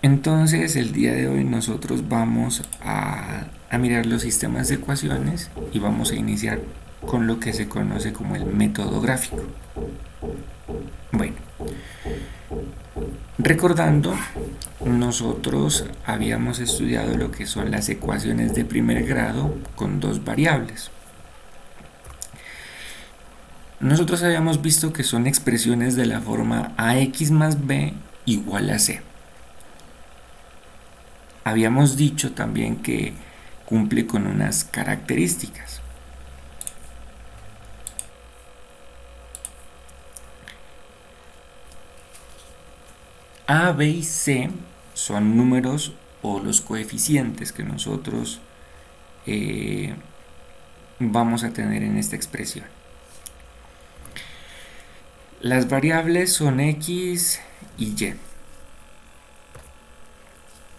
Entonces, el día de hoy nosotros vamos a mirar los sistemas de ecuaciones y vamos a iniciar con lo que se conoce como el método gráfico. Bueno, recordando, nosotros habíamos estudiado lo que son las ecuaciones de primer grado con dos variables. Nosotros habíamos visto que son expresiones de la forma ax más b igual a c. Habíamos dicho también que cumple con unas características. A, B y C son números o los coeficientes que nosotros vamos a tener en esta expresión. Las variables son x y y.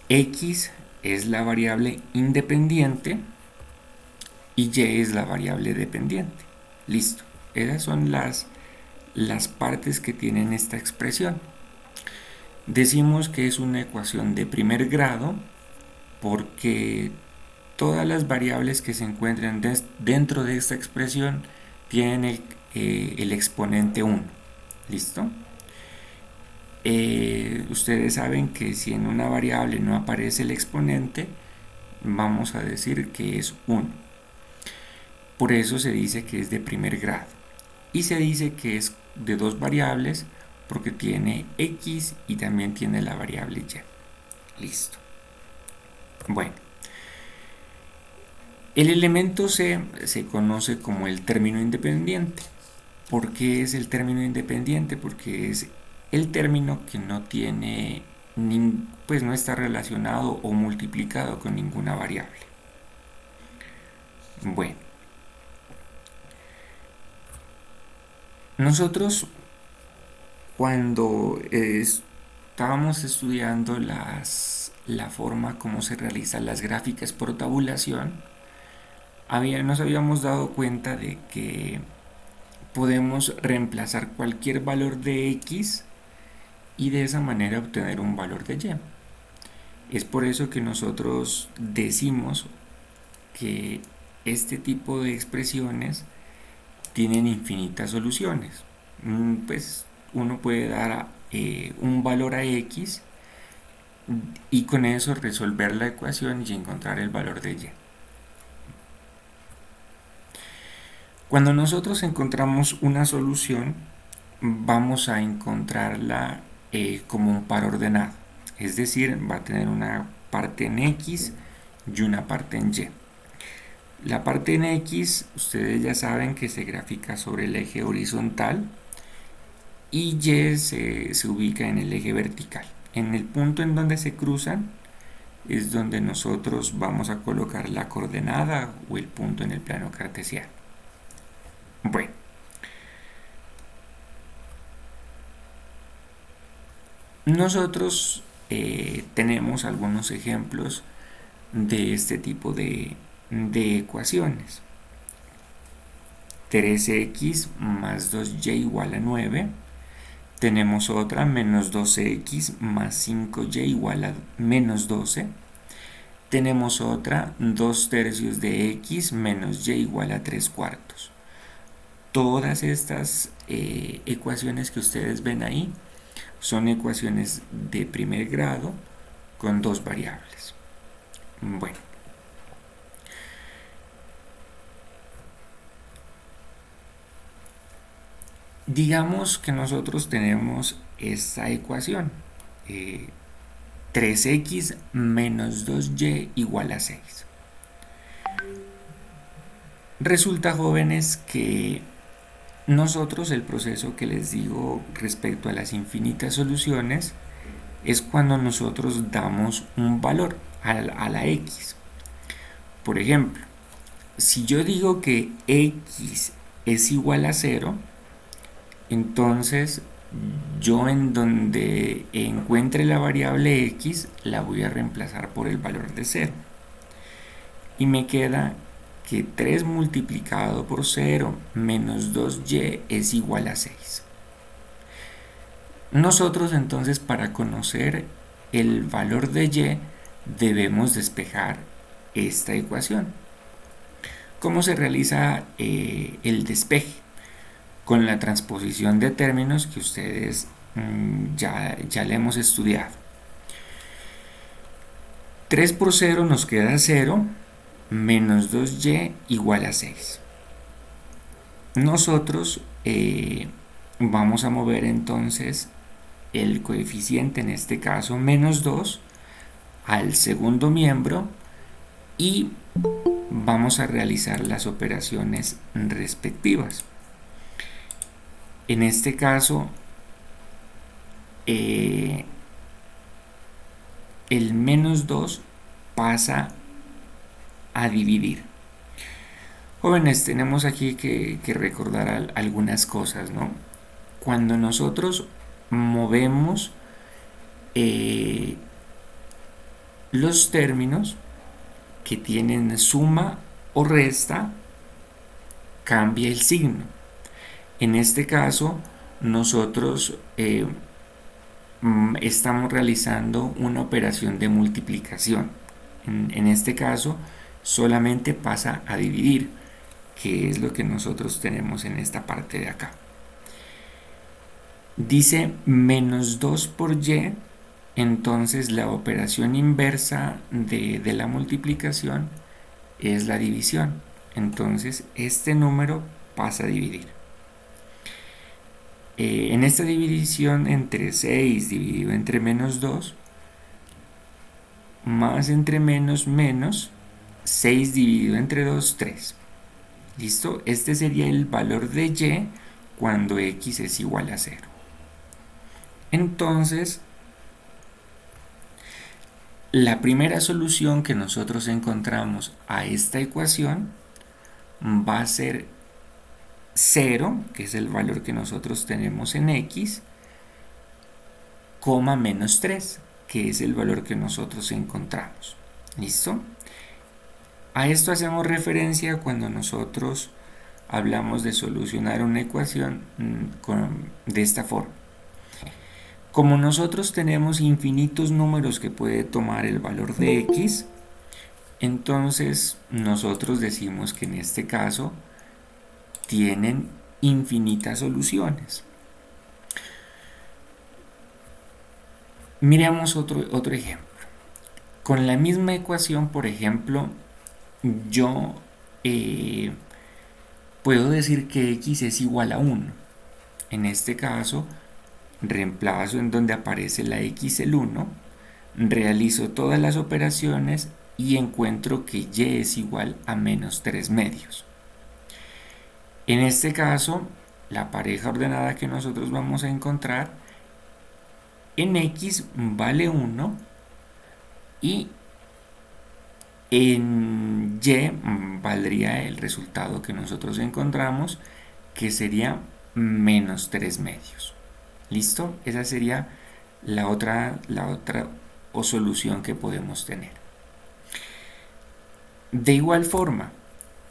X es la variable independiente y y es la variable dependiente. Listo. Esas son las partes que tienen esta expresión. Decimos que es una ecuación de primer grado porque todas las variables que se encuentran dentro de esta expresión tienen el exponente 1. ¿Listo? Ustedes saben que si en una variable no aparece el exponente, vamos a decir que es 1. Por eso se dice que es de primer grado. Y se dice que es de dos variables porque tiene x y también tiene la variable y. Listo. Bueno, el elemento C se conoce como el término independiente. ¿Por qué es el término independiente? Porque es el término que no tiene, pues no está relacionado o multiplicado con ninguna variable. Bueno, nosotros cuando estábamos estudiando la forma como se realizan las gráficas por tabulación, nos habíamos dado cuenta de que podemos reemplazar cualquier valor de x y de esa manera obtener un valor de y. Es por eso que nosotros decimos que este tipo de expresiones tienen infinitas soluciones. Pues uno puede dar un valor a x y con eso resolver la ecuación y encontrar el valor de y. Cuando nosotros encontramos una solución, vamos a encontrarla como un par ordenado. Es decir, va a tener una parte en x y una parte en y. La parte en x, ustedes ya saben que se grafica sobre el eje horizontal y y se ubica en el eje vertical. En el punto en donde se cruzan es donde nosotros vamos a colocar la coordenada o el punto en el plano cartesiano. Bueno, nosotros tenemos algunos ejemplos de este tipo de ecuaciones. 3x más 2y igual a 9. Tenemos otra, menos 12x más 5y igual a menos 12. Tenemos otra, 2 tercios de x menos y igual a 3 cuartos. Todas estas ecuaciones que ustedes ven ahí son ecuaciones de primer grado con dos variables. Bueno, digamos que nosotros tenemos esta ecuación. 3x menos 2y igual a 6. Resulta, jóvenes, que nosotros el proceso que les digo respecto a las infinitas soluciones es cuando nosotros damos un valor a la x. Por ejemplo, si yo digo que x es igual a 0, entonces yo en donde encuentre la variable x la voy a reemplazar por el valor de 0. Y me queda que 3 multiplicado por 0 menos 2y es igual a 6. Nosotros entonces para conocer el valor de y, debemos despejar esta ecuación. ¿Cómo se realiza el despeje? Con la transposición de términos que ustedes ya le hemos estudiado. 3 por 0 nos queda 0, menos 2y igual a 6. Nosotros vamos a mover entonces el coeficiente, en este caso menos 2, al segundo miembro y vamos a realizar las operaciones respectivas. En este caso, el menos 2 pasa a dividir. Jóvenes, tenemos aquí que recordar algunas cosas, ¿no? Cuando nosotros movemos los términos que tienen suma o resta, cambia el signo. En este caso, nosotros estamos realizando una operación de multiplicación. En este caso, solamente pasa a dividir, que es lo que nosotros tenemos en esta parte de acá. Dice menos 2 por y, entonces la operación inversa de la multiplicación es la división. Entonces este número pasa a dividir. En esta división entre 6 dividido entre menos 2, más entre menos, 6 dividido entre 2, 3. ¿Listo? Este sería el valor de y cuando x es igual a 0. Entonces, la primera solución que nosotros encontramos a esta ecuación va a ser 0, que es el valor que nosotros tenemos en x, coma menos 3, que es el valor que nosotros encontramos. ¿Listo? A esto hacemos referencia cuando nosotros hablamos de solucionar una ecuación de esta forma. Como nosotros tenemos infinitos números que puede tomar el valor de x, entonces nosotros decimos que en este caso tienen infinitas soluciones. Miremos otro ejemplo. Con la misma ecuación, por ejemplo, yo puedo decir que x es igual a 1. En este caso, reemplazo en donde aparece la x el 1, realizo todas las operaciones y encuentro que y es igual a menos 3 medios. En este caso, la pareja ordenada que nosotros vamos a encontrar en x vale 1 y en y valdría el resultado que nosotros encontramos, que sería menos 3 medios. ¿Listo? Esa sería la otra o solución que podemos tener. De igual forma,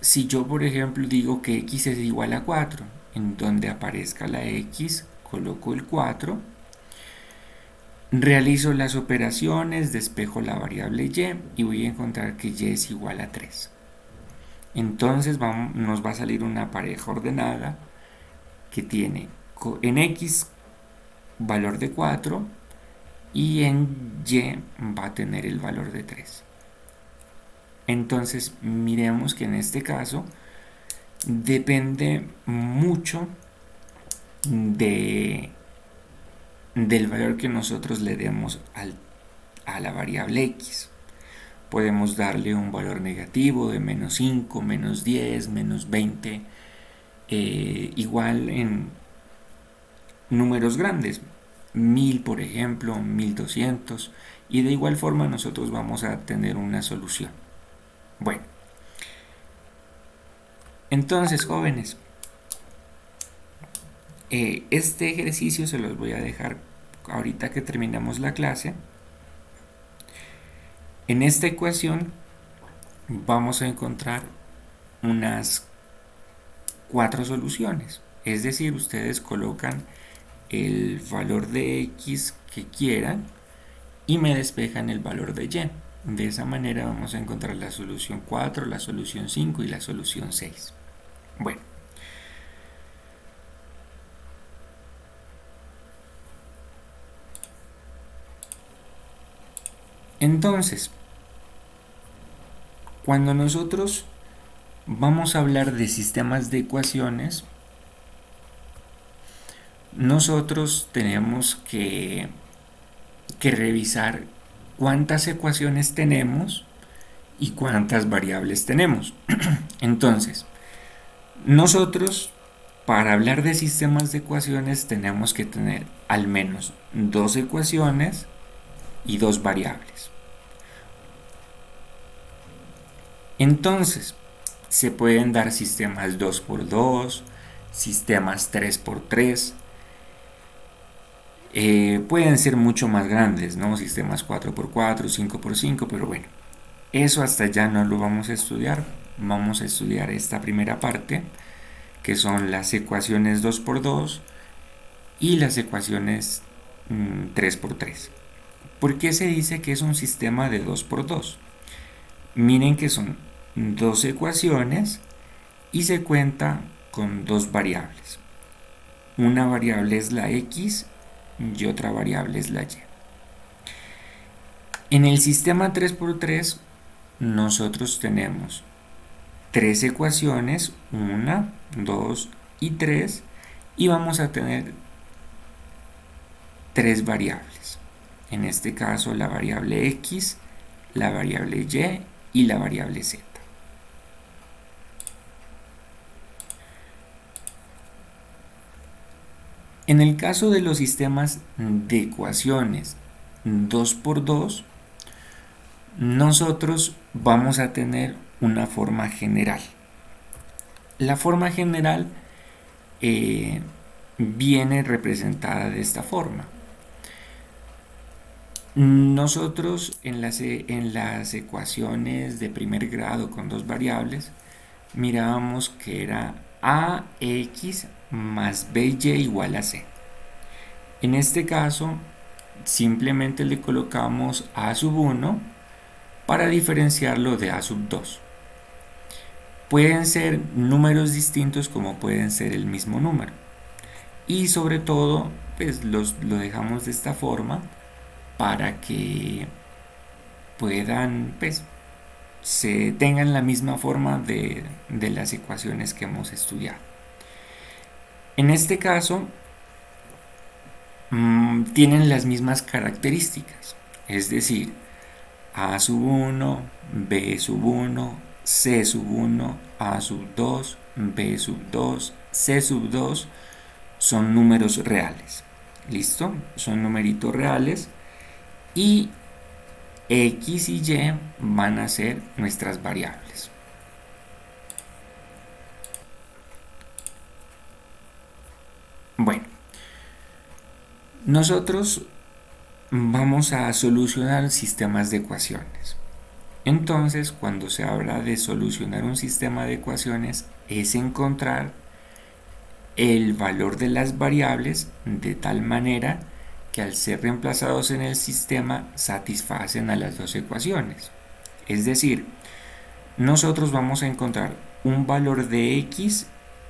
si yo por ejemplo digo que x es igual a 4, en donde aparezca la x, coloco el 4, realizo las operaciones, despejo la variable y voy a encontrar que y es igual a 3. Entonces nos va a salir una pareja ordenada que tiene en x valor de 4 y en y va a tener el valor de 3. Entonces miremos que en este caso depende mucho del valor que nosotros le demos a la variable x. Podemos darle un valor negativo de menos 5, menos 10, menos 20, igual en números grandes, 1000 por ejemplo, 1200, y de igual forma nosotros vamos a tener una solución. Bueno, entonces jóvenes, este ejercicio se los voy a dejar ahorita que terminamos la clase. En esta ecuación vamos a encontrar unas 4 soluciones, es decir, ustedes colocan el valor de x que quieran y me despejan el valor de y. De esa manera vamos a encontrar la solución 4, la solución 5 y la solución 6. Bueno, entonces, cuando nosotros vamos a hablar de sistemas de ecuaciones, nosotros tenemos que revisar cuántas ecuaciones tenemos y cuántas variables tenemos. Entonces, nosotros para hablar de sistemas de ecuaciones tenemos que tener al menos dos ecuaciones y dos variables. Entonces, se pueden dar sistemas 2x2, sistemas 3x3, pueden ser mucho más grandes, ¿no? Sistemas 4x4, 5x5, pero bueno, eso hasta ya no lo vamos a estudiar. Vamos a estudiar esta primera parte, que son las ecuaciones 2x2 y las ecuaciones 3x3. ¿Por qué se dice que es un sistema de 2x2? Miren que son dos ecuaciones y se cuenta con dos variables. Una variable es la x y otra variable es la y. En el sistema 3x3 nosotros tenemos tres ecuaciones, 1, 2 y 3, y vamos a tener tres variables. En este caso la variable x, la variable y la variable z. En el caso de los sistemas de ecuaciones 2x2, nosotros vamos a tener una forma general. La forma general viene representada de esta forma. Nosotros en las ecuaciones de primer grado con dos variables mirábamos que era ax más by igual a c. En este caso simplemente le colocamos a sub 1 para diferenciarlo de a sub 2. Pueden ser números distintos como pueden ser el mismo número. Y sobre todo, pues lo dejamos de esta forma para que puedan, pues, se tengan la misma forma de las ecuaciones que hemos estudiado. En este caso, tienen las mismas características, es decir, a sub 1, b sub 1, c sub 1, a sub 2, b sub 2, c sub 2 son números reales. ¿Listo? Son numeritos reales y x y y van a ser nuestras variables. Bueno, nosotros vamos a solucionar sistemas de ecuaciones. Entonces, cuando se habla de solucionar un sistema de ecuaciones, es encontrar el valor de las variables de tal manera que al ser reemplazados en el sistema satisfacen a las dos ecuaciones. Es decir, nosotros vamos a encontrar un valor de x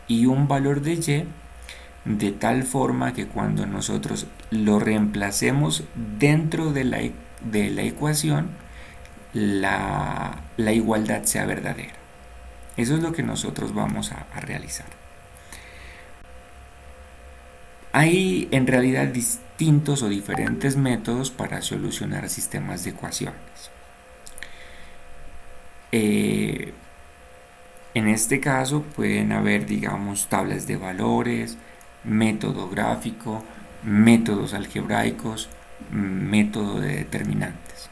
y un valor de y de tal forma que cuando nosotros lo reemplacemos dentro de la ecuación, la igualdad sea verdadera. Eso es lo que nosotros vamos a realizar. Hay en realidad distintos o diferentes métodos para solucionar sistemas de ecuaciones. En este caso pueden haber, digamos, tablas de valores, método gráfico, métodos algebraicos, método de determinantes.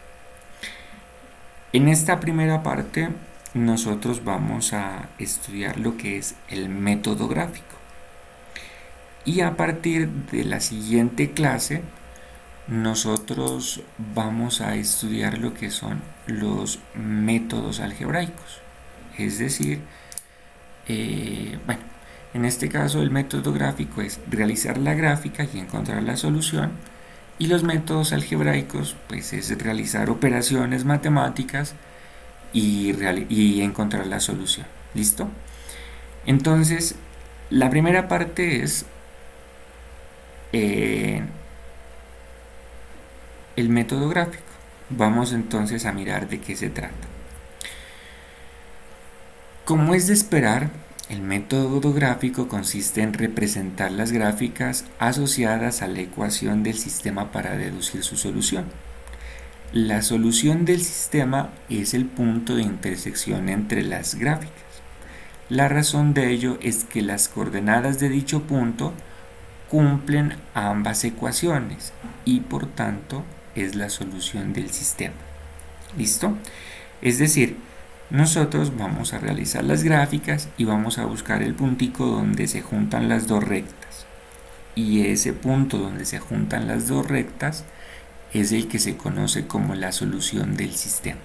En esta primera parte nosotros vamos a estudiar lo que es el método gráfico. Y a partir de la siguiente clase nosotros vamos a estudiar lo que son los métodos algebraicos. Es decir, bueno, en este caso el método gráfico es realizar la gráfica y encontrar la solución. Y los métodos algebraicos, pues es realizar operaciones matemáticas y encontrar la solución. ¿Listo? Entonces, la primera parte es eh, el método gráfico. Vamos entonces a mirar de qué se trata. Como es de esperar, el método gráfico consiste en representar las gráficas asociadas a la ecuación del sistema para deducir su solución. La solución del sistema es el punto de intersección entre las gráficas. La razón de ello es que las coordenadas de dicho punto cumplen ambas ecuaciones y por tanto es la solución del sistema. ¿Listo? Es decir, nosotros vamos a realizar las gráficas y vamos a buscar el puntico donde se juntan las dos rectas. Y ese punto donde se juntan las dos rectas es el que se conoce como la solución del sistema.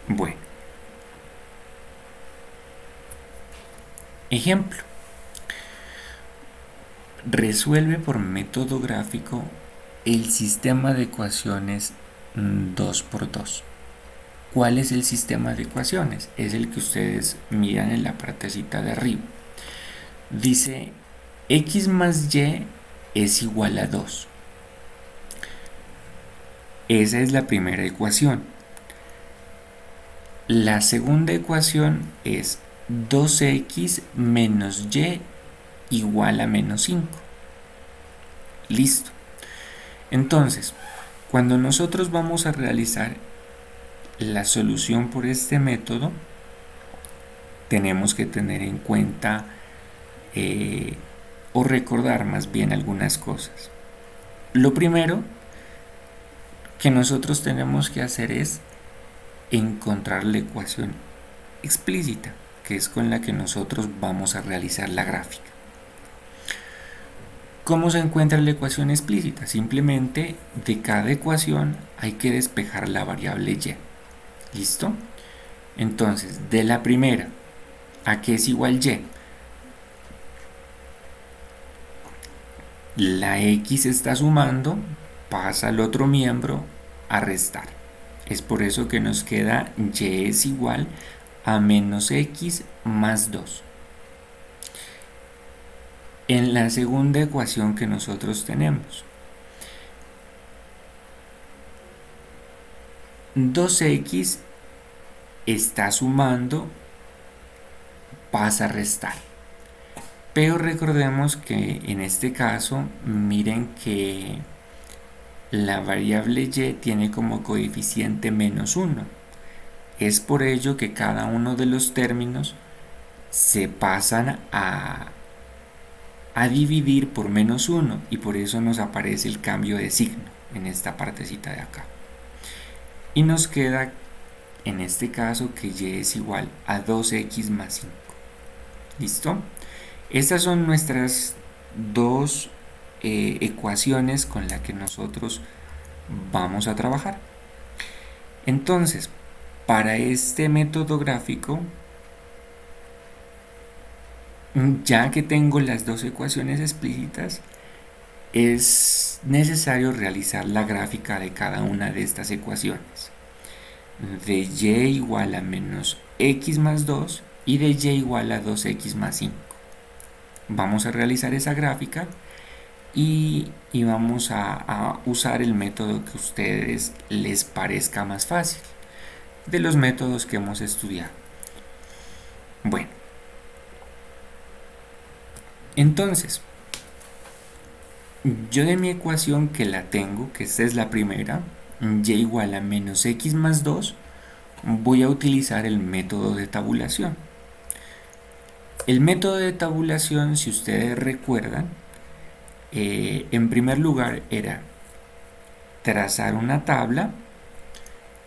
Bueno, ejemplo. Resuelve por método gráfico el sistema de ecuaciones 2 por 2. ¿Cuál es el sistema de ecuaciones? Es el que ustedes miran en la partecita de arriba. Dice x más y es igual a 2. Esa es la primera ecuación. La segunda ecuación es 2x menos y igual a menos 5. Listo. Entonces, cuando nosotros vamos a realizar la solución por este método, tenemos que tener en cuenta o recordar más bien algunas cosas. Lo primero que nosotros tenemos que hacer es encontrar la ecuación explícita, que es con la que nosotros vamos a realizar la gráfica. ¿Cómo se encuentra la ecuación explícita? Simplemente de cada ecuación hay que despejar la variable y. ¿Listo? Entonces, de la primera, ¿a qué es igual y? La x está sumando, pasa al otro miembro a restar. Es por eso que nos queda y es igual a menos x más 2. En la segunda ecuación que nosotros tenemos, 2x está sumando, pasa a restar. Pero recordemos que en este caso, miren que la variable y tiene como coeficiente menos 1. Es por ello que cada uno de los términos se pasan a dividir por menos 1 y por eso nos aparece el cambio de signo en esta partecita de acá. Y nos queda en este caso que y es igual a 2x más 5. ¿Listo? Estas son nuestras dos ecuaciones con las que nosotros vamos a trabajar. Entonces, para este método gráfico, ya que tengo las dos ecuaciones explícitas, es necesario realizar la gráfica de cada una de estas ecuaciones. De y igual a menos x más 2 y de y igual a 2x más 5. Vamos a realizar esa gráfica y vamos a usar el método que a ustedes les parezca más fácil de los métodos que hemos estudiado. Bueno, entonces yo de mi ecuación que la tengo, que esta es la primera, y igual a menos x más 2, voy a utilizar el método de tabulación. El método de tabulación, si ustedes recuerdan, en primer lugar era trazar una tabla,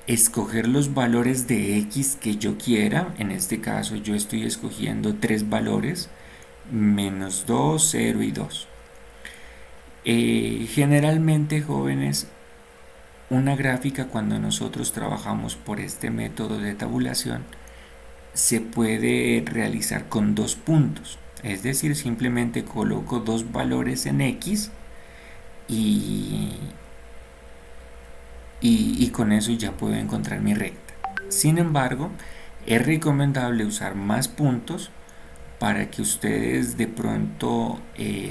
escoger los valores de x que yo quiera. En este caso yo estoy escogiendo 3 valores, menos 2, 0 y 2. Generalmente, jóvenes, una gráfica cuando nosotros trabajamos por este método de tabulación se puede realizar con 2 puntos. Es decir, simplemente coloco 2 valores en x y, y con eso ya puedo encontrar mi recta. Sin embargo, es recomendable usar más puntos para que ustedes de pronto,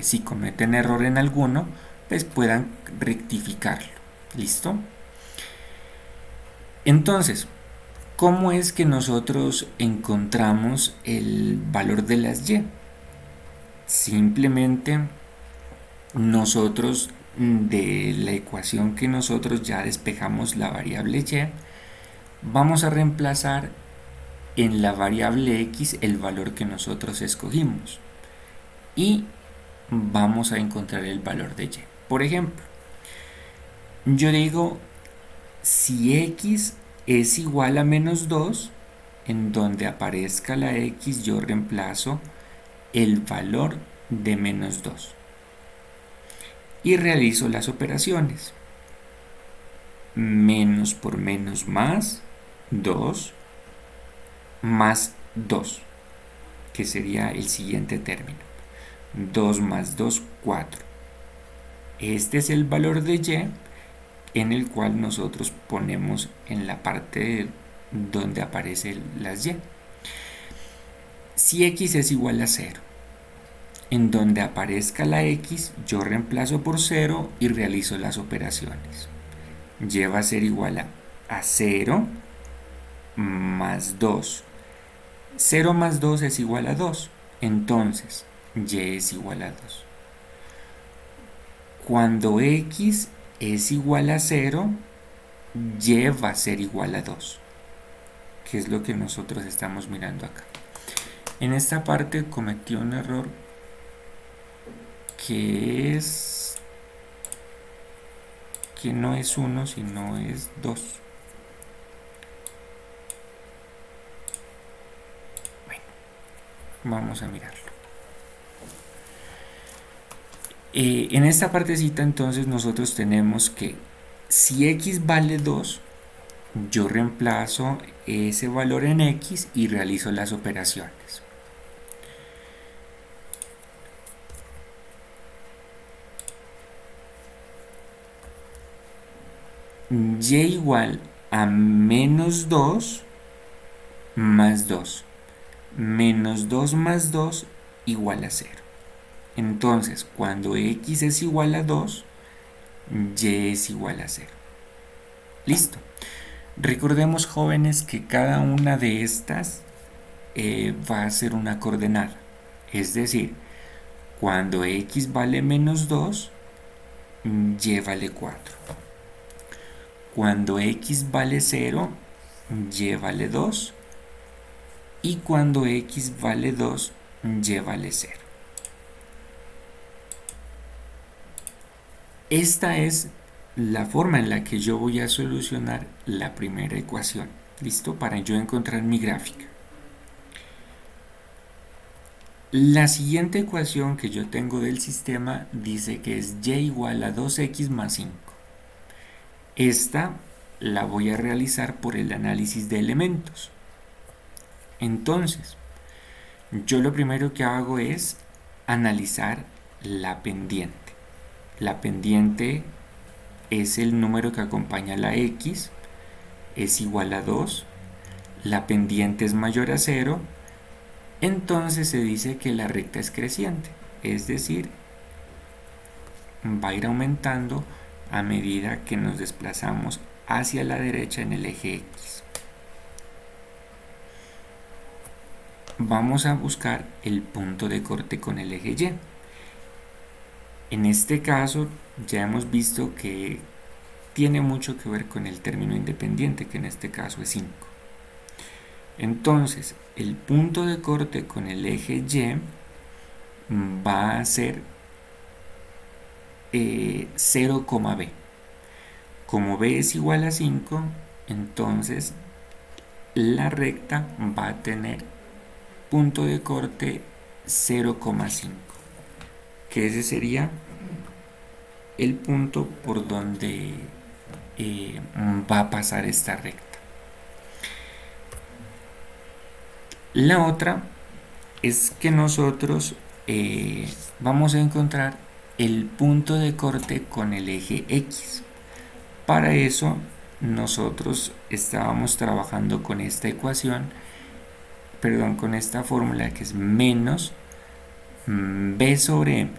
si cometen error en alguno, pues puedan rectificarlo. ¿Listo? Entonces, ¿cómo es que nosotros encontramos el valor de las y? Simplemente nosotros, de la ecuación que nosotros ya despejamos la variable y, vamos a reemplazar en la variable x el valor que nosotros escogimos y vamos a encontrar el valor de y. Por ejemplo, yo digo, si x es igual a -2, en donde aparezca la x yo reemplazo el valor de -2 y realizo las operaciones. Menos por menos más 2 más 2, que sería el siguiente término. 2 más 2, 4. Este es el valor de y en el cual nosotros ponemos en la parte donde aparecen las y. Si x es igual a 0, en donde aparezca la x, yo reemplazo por 0 y realizo las operaciones. Y va a ser igual a 0 más 2. 0 más 2 es igual a 2. Entonces, y es igual a 2. Cuando x es igual a 0, y va a ser igual a 2, que es lo que nosotros estamos mirando acá. En esta parte cometí un error que no es 1, sino es 2. Bueno, vamos a mirarlo. En esta partecita entonces nosotros tenemos que si x vale 2, yo reemplazo ese valor en x y realizo las operaciones. Y igual a -2 más 2. -2 más 2 igual a 0. Entonces, cuando x es igual a 2, y es igual a 0. Listo. Recordemos, jóvenes, que cada una de estas va a ser una coordenada. Es decir, cuando x vale -2, y vale 4. Cuando x vale 0, y vale 2. Y cuando x vale 2, y vale 0. Esta es la forma en la que yo voy a solucionar la primera ecuación. ¿Listo? Para yo encontrar mi gráfica. La siguiente ecuación que yo tengo del sistema dice que es y igual a 2x más 5. Esta la voy a realizar por el análisis de elementos. Entonces, yo lo primero que hago es analizar la pendiente. La pendiente es el número que acompaña a la x, es igual a 2, la pendiente es mayor a 0, entonces se dice que la recta es creciente, es decir, va a ir aumentando a medida que nos desplazamos hacia la derecha en el eje X. Vamos a buscar el punto de corte con el eje Y. En este caso ya hemos visto que tiene mucho que ver con el término independiente, que en este caso es 5. Entonces, el punto de corte con el eje Y va a ser 0,b. Como b es igual a 5, entonces la recta va a tener punto de corte 0,5, que ese sería el punto por donde va a pasar esta recta. La otra es que nosotros vamos a encontrar el punto de corte con el eje X. Para eso nosotros estábamos trabajando con esta ecuación, perdón, con esta fórmula que es menos b sobre m.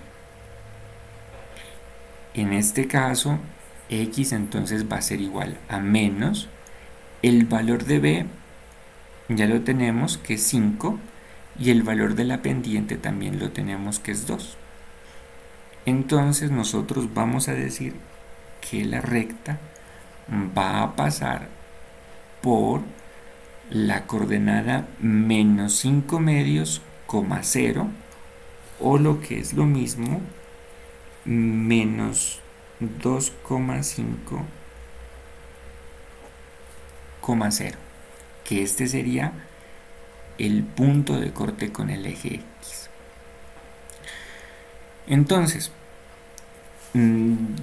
En este caso, x entonces va a ser igual a menos el valor de b, ya lo tenemos, que es 5, y el valor de la pendiente también lo tenemos, que es 2. Entonces nosotros vamos a decir que la recta va a pasar por la coordenada menos 5 medios, 0, o lo que es lo mismo, menos 2,5, 0, que este sería el punto de corte con el eje X. Entonces,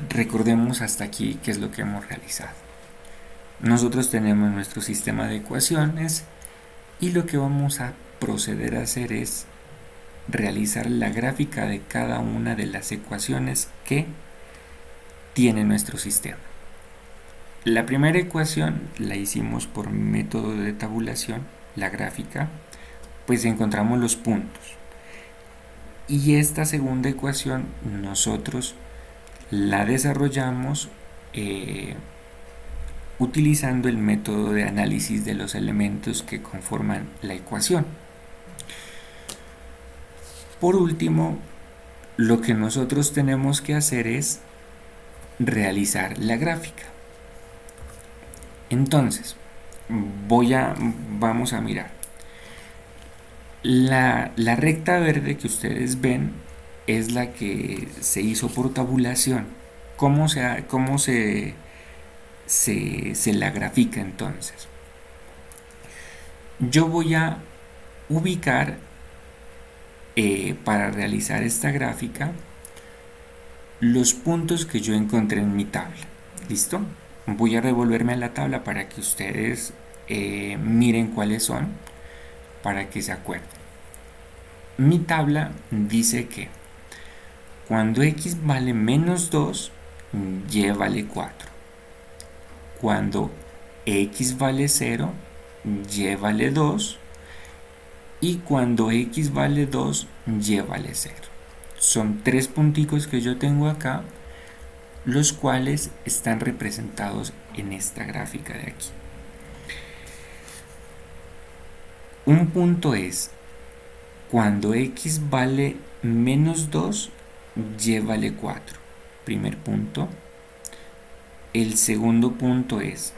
recordemos hasta aquí qué es lo que hemos realizado. Nosotros tenemos nuestro sistema de ecuaciones y lo que vamos a proceder a hacer es realizar la gráfica de cada una de las ecuaciones que tiene nuestro sistema. La primera ecuación la hicimos por método de tabulación, la gráfica, pues encontramos los puntos. Y esta segunda ecuación nosotros la desarrollamos utilizando el método de análisis de los elementos que conforman la ecuación. Por último, lo que nosotros tenemos que hacer es realizar la gráfica. Entonces, vamos a mirar. La recta verde que ustedes ven es la que se hizo por tabulación. ¿Cómo se la grafica entonces? Yo voy a ubicar para realizar esta gráfica los puntos que yo encontré en mi tabla. ¿Listo? Voy a revolverme a la tabla para que ustedes miren cuáles son, para que se acuerden. Mi tabla dice que cuando x vale menos 2, y vale 4. Cuando x vale 0, y vale 2. Y cuando x vale 2, y vale 0. Son 3 punticos que yo tengo acá, los cuales están representados en esta gráfica de aquí. Un punto es cuando x vale menos 2, y vale 4. Primer punto. El segundo punto es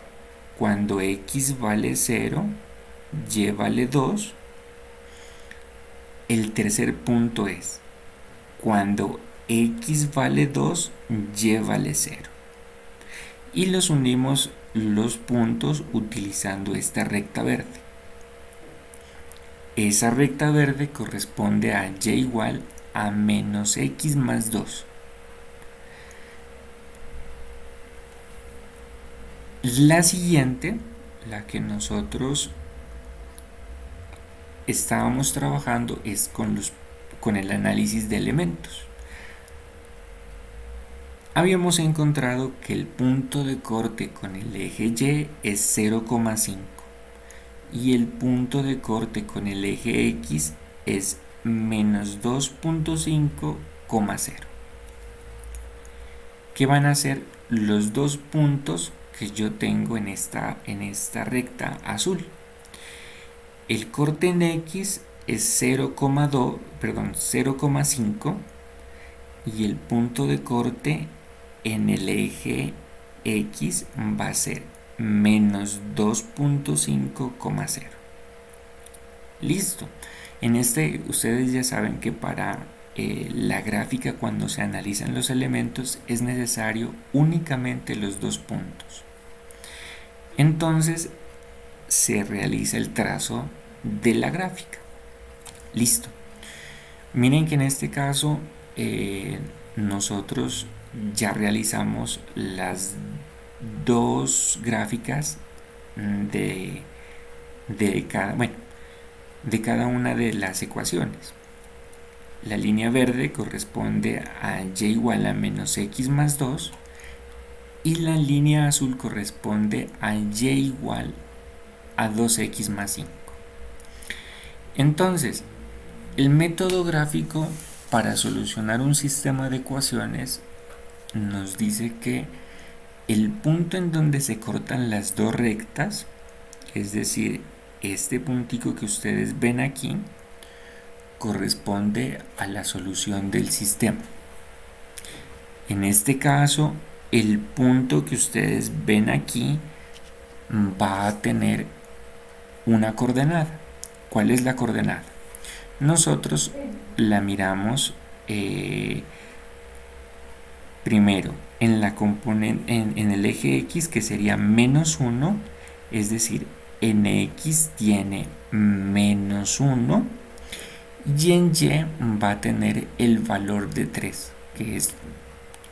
cuando x vale 0, y vale 2. El tercer punto es cuando x vale 2, y vale 0. Y los unimos los puntos utilizando esta recta verde. Esa recta verde corresponde a y igual a menos x más 2. La siguiente, la que nosotros estábamos trabajando, es con el análisis de elementos. Habíamos encontrado que el punto de corte con el eje Y es 0,5 y el punto de corte con el eje X es menos 2,5, 0. ¿Qué van a ser los dos puntos que yo tengo en esta recta azul? El corte en X es 0,5 y el punto de corte en el eje X va a ser menos 2,5, 0. Listo. En ustedes ya saben que para la gráfica, cuando se analizan los elementos, es necesario únicamente los dos puntos. Entonces se realiza el trazo de la gráfica. Listo. Miren que en este caso nosotros ya realizamos las dos gráficas de cada una de las ecuaciones. la línea verde corresponde a y igual a menos x más 2 y la línea azul corresponde a y igual a 2x más 5. Entonces, el método gráfico para solucionar un sistema de ecuaciones nos dice que el punto en donde se cortan las dos rectas, es decir, este puntico que ustedes ven aquí, corresponde a la solución del sistema. En este caso, el punto que ustedes ven aquí va a tener una coordenada. ¿Cuál es la coordenada? Nosotros la miramos primero en la en el eje X, que sería menos 1, es decir, en X tiene menos 1 y en Y va a tener el valor de 3, que es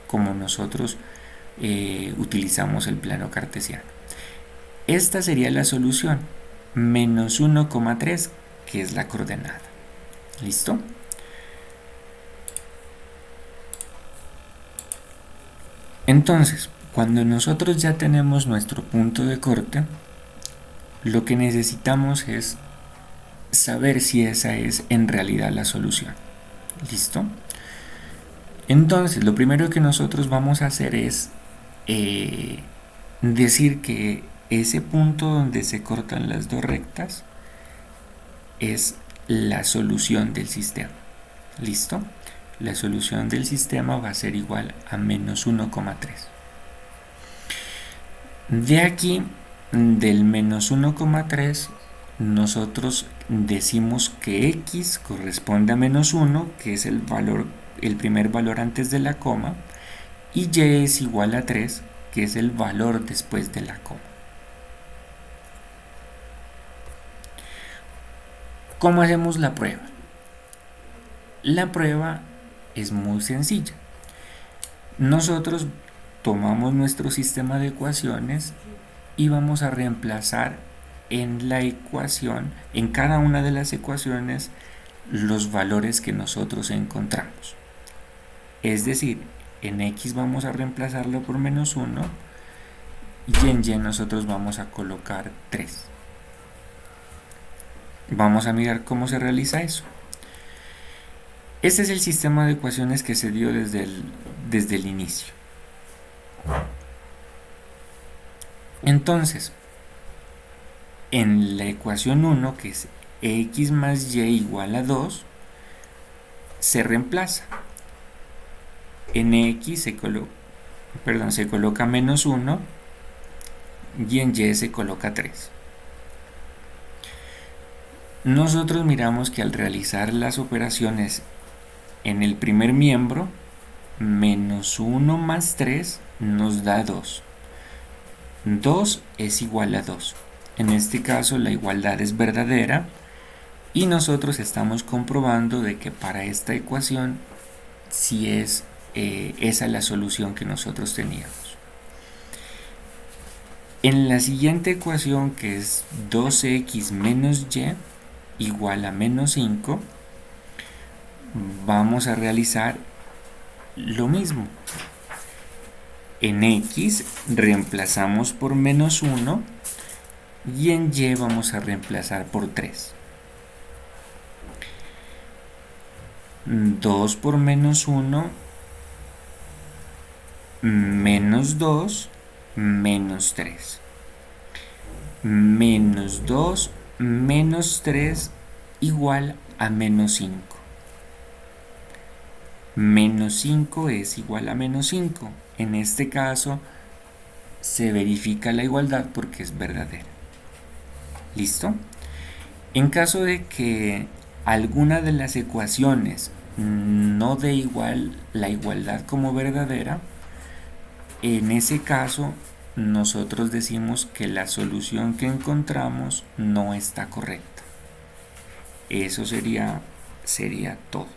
como nosotros utilizamos el plano cartesiano. Esta sería la solución, menos 1,3, que es la coordenada. ¿Listo? Entonces, cuando nosotros ya tenemos nuestro punto de corte, lo que necesitamos es saber si esa es en realidad la solución. ¿Listo? Entonces, lo primero que nosotros vamos a hacer es decir que ese punto donde se cortan las dos rectas es la solución del sistema. ¿Listo? La solución del sistema va a ser igual a menos 1,3. De aquí, del menos 1,3, nosotros decimos que x corresponde a menos 1, que es el primer valor antes de la coma, y y es igual a 3, que es el valor después de la coma. ¿Cómo hacemos la prueba? La prueba es muy sencilla. Nosotros tomamos nuestro sistema de ecuaciones y vamos a reemplazar en la ecuación, en cada una de las ecuaciones, los valores que nosotros encontramos. Es decir, en x vamos a reemplazarlo por menos 1 y en y nosotros vamos a colocar 3. Vamos a mirar cómo se realiza eso. Este es el sistema de ecuaciones que se dio desde el inicio. Entonces, en la ecuación 1, que es x más y igual a 2, se reemplaza. En x se coloca menos 1 y en y se coloca 3. Nosotros miramos que al realizar las operaciones en el primer miembro, menos 1 más 3 nos da 2. 2 es igual a 2. En este caso la igualdad es verdadera y nosotros estamos comprobando de que para esta ecuación sí es esa la solución que nosotros teníamos. En la siguiente ecuación, que es 2x menos y igual a menos 5, vamos a realizar lo mismo. En x reemplazamos por menos 1 y en y vamos a reemplazar por 3. 2 por menos 1, menos 2, menos 3. Menos 2, menos 3 igual a menos 5. Menos 5 es igual a menos 5. En este caso se verifica la igualdad porque es verdadera. ¿Listo? En caso de que alguna de las ecuaciones no dé la igualdad como verdadera, en ese caso nosotros decimos que la solución que encontramos no está correcta. Eso sería todo.